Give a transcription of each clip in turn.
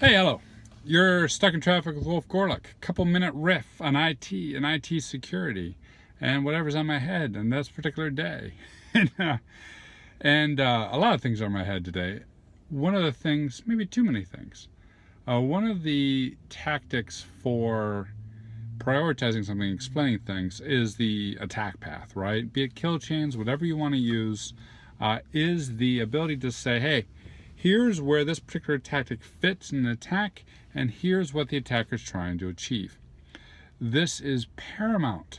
Hey, hello. You're stuck in traffic with Wolf Gorlick. Couple-minute riff on IT and IT security and whatever's on my head on this particular day. and a lot of things are on my head today. One of the things, maybe too many things. One of the tactics for prioritizing something, explaining things, is the attack path, right? Be it kill chains, whatever you want to use, is the ability to say, hey, here's where this particular tactic fits in an attack, and here's what the attacker's trying to achieve. This is paramount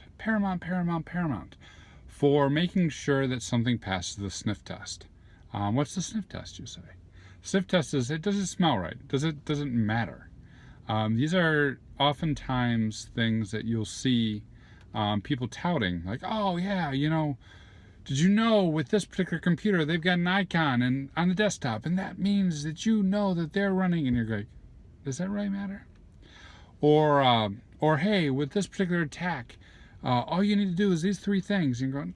for making sure that something passes the sniff test. What's the sniff test, you say? Sniff test is, does it smell right? Does it matter? These are oftentimes things that you'll see people touting, like, oh yeah, did you know with this particular computer they've got an icon on the desktop, and that means that you know that they're running, and you're like, does that really matter? Or hey, with this particular attack, all you need to do is these three things. And you're going,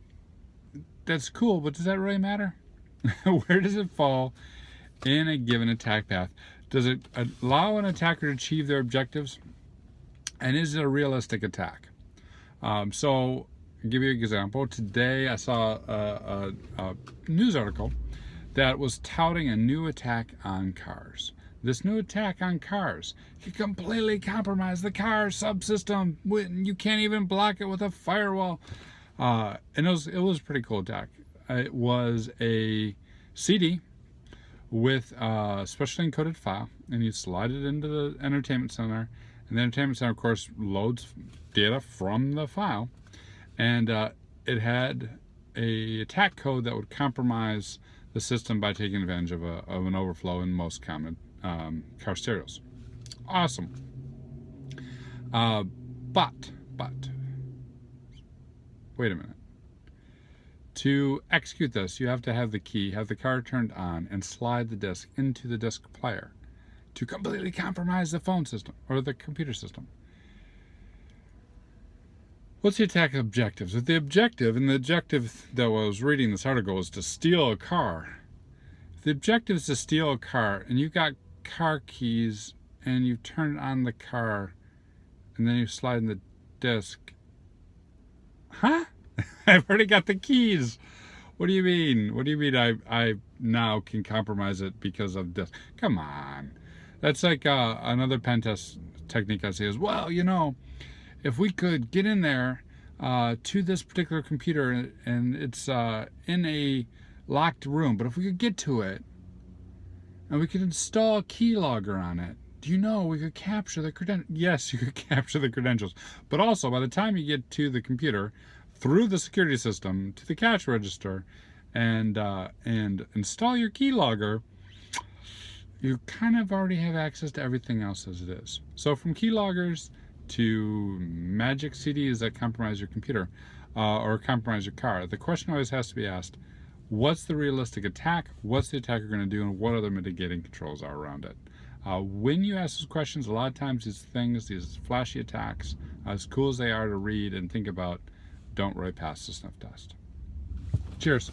that's cool, but does that really matter? Where does it fall in a given attack path? Does it allow an attacker to achieve their objectives? And is it a realistic attack? So, I'll give you an example. Today I saw a news article that was touting a new attack on cars. This new attack on cars can completely compromise the car subsystem. You can't even block it with a firewall. And it was a pretty cool attack. It was a CD with a specially encoded file, and you slide it into the entertainment center, and the entertainment center, of course, loads data from the file. And it had a attack code that would compromise the system by taking advantage of an overflow in most common car stereos. Awesome. But wait a minute. To execute this, you have to have the key, have the car turned on, and slide the disk into the disk player to completely compromise the phone system or the computer system. What's the attack objectives? If the objective that I was reading this article was to steal a car, if the objective is to steal a car and you've got car keys and you turn on the car and then you slide in the disk, huh? I've already got the keys. What do you mean? What do you mean I now can compromise it because of this? Come on. That's like another pen test technique I see is, well, if we could get in there to this particular computer and it's in a locked room, but if we could get to it and we could install a keylogger on it, do you know we could capture the credentials? Yes, you could capture the credentials. But also, by the time you get to the computer, through the security system, to the cash register, and install your keylogger, you kind of already have access to everything else as it is. So from keyloggers to magic CDs that compromise your computer or compromise your car, the question always has to be asked, what's the realistic attack? What's the attacker going to do? And what other mitigating controls are around it? When you ask those questions, a lot of times these flashy attacks, as cool as they are to read and think about, don't really pass the sniff test. Cheers.